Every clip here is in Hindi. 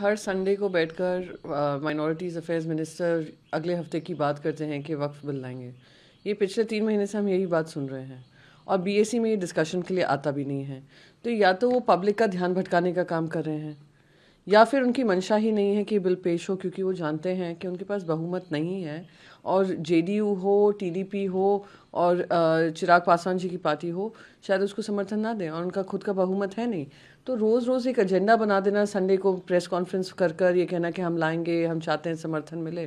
हर संडे को बैठकर माइनॉरिटीज़ अफेयर्स मिनिस्टर अगले हफ्ते की बात करते हैं कि वक्फ बिल लाएंगे। ये पिछले 3 महीने से हम यही बात सुन रहे हैं और बीएससी में ये डिस्कशन के लिए आता भी नहीं है। तो या तो वो पब्लिक का ध्यान भटकाने का काम कर रहे हैं या फिर उनकी मंशा ही नहीं है कि बिल पेश हो, क्योंकि वो जानते हैं कि उनके पास बहुमत नहीं है। और जेडीयू हो, टीडीपी हो और चिराग पासवान जी की पार्टी हो, शायद उसको समर्थन ना दें और उनका खुद का बहुमत है नहीं। तो रोज़ रोज़ एक एजेंडा बना देना, संडे को प्रेस कॉन्फ्रेंस कर कर ये कहना कि हम लाएंगे, हम चाहते हैं समर्थन मिले,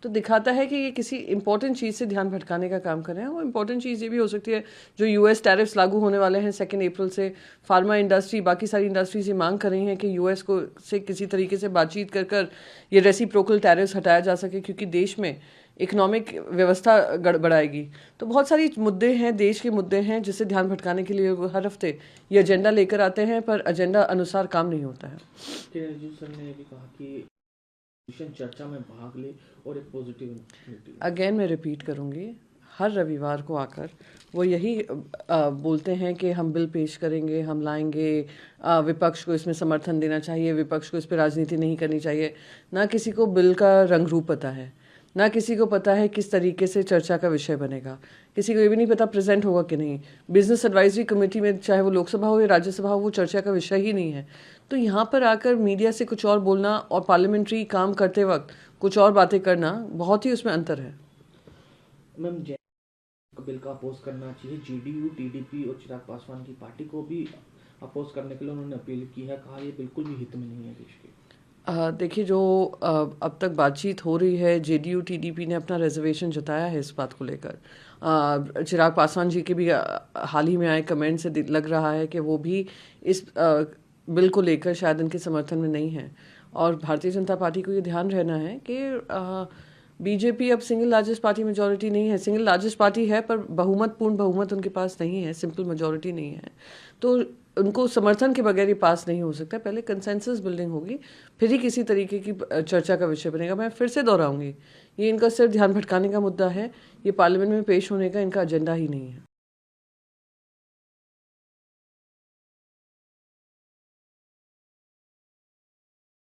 तो दिखाता है कि ये किसी इंपॉर्टेंट चीज़ से ध्यान भटकाने का काम कर रहे हैं। वो इंपॉर्टेंट चीज़ ये भी हो सकती है जो यूएस टैरिफ्स लागू होने वाले हैं 2 अप्रैल से। फार्मा इंडस्ट्री, बाकी सारी इंडस्ट्रीज ये मांग कर रही हैं कि यूएस को से किसी तरीके से बातचीत कर कर ये रेसिप्रोकल टैरिफ्स हटाया जा सके, क्योंकि देश में इकोनॉमिक व्यवस्था गड़बड़ाएगी। तो बहुत सारी मुद्दे हैं, देश के मुद्दे हैं, जिससे ध्यान भटकाने के लिए वो हर हफ्ते ये एजेंडा लेकर आते हैं, पर एजेंडा अनुसार काम नहीं होता है। सर ने भी कहा कि चर्चा में भाग ले और एक पॉजिटिव। अगेन मैं रिपीट करूंगी, हर रविवार को आकर वो यही बोलते हैं कि हम बिल पेश करेंगे, हम लाएंगे, विपक्ष को इसमें समर्थन देना चाहिए, विपक्ष को इस पर राजनीति नहीं करनी चाहिए। ना किसी को बिल का रंग रूप पता है, ना किसी को पता है किस तरीके से चर्चा का विषय बनेगा, किसी को ये भी नहीं पता प्रेजेंट होगा कि नहीं। बिजनेस एडवाइजरी कमेटी में, चाहे वो लोकसभा हो या राज्यसभा हो, वो चर्चा का विषय ही नहीं है। तो यहाँ पर आकर मीडिया से कुछ और बोलना और पार्लियामेंट्री काम करते वक्त कुछ और बातें करना, बहुत ही उसमें अंतर है। मैम, बिल का अपोज करना चाहिए, जेडीयू, टीडीपी और चिराग पासवान की पार्टी को भी अपोज करने के लिए उन्होंने अपील की है, कहा ये बिल्कुल भी हित में नहीं है देश के। देखिए, जो अब तक बातचीत हो रही है, जेडीयू टीडीपी ने अपना रिजर्वेशन जताया है इस बात को लेकर। चिराग पासवान जी के भी हाल ही में आए कमेंट से लग रहा है कि वो भी इस बिल को लेकर शायद इनके समर्थन में नहीं है। और भारतीय जनता पार्टी को ये ध्यान रहना है कि बीजेपी अब सिंगल लार्जेस्ट पार्टी, मेजॉरिटी नहीं है। सिंगल लार्जेस्ट पार्टी है पर पूर्ण बहुमत उनके पास नहीं है, सिंपल मेजॉरिटी नहीं है। तो उनको समर्थन के बगैर ये पास नहीं हो सकता। पहले कंसेंसस बिल्डिंग होगी, फिर ही किसी तरीके की चर्चा का विषय बनेगा। मैं फिर से दोहराऊंगी, ये इनका सिर्फ ध्यान भटकाने का मुद्दा है, ये पार्लियामेंट में पेश होने का इनका एजेंडा ही नहीं है।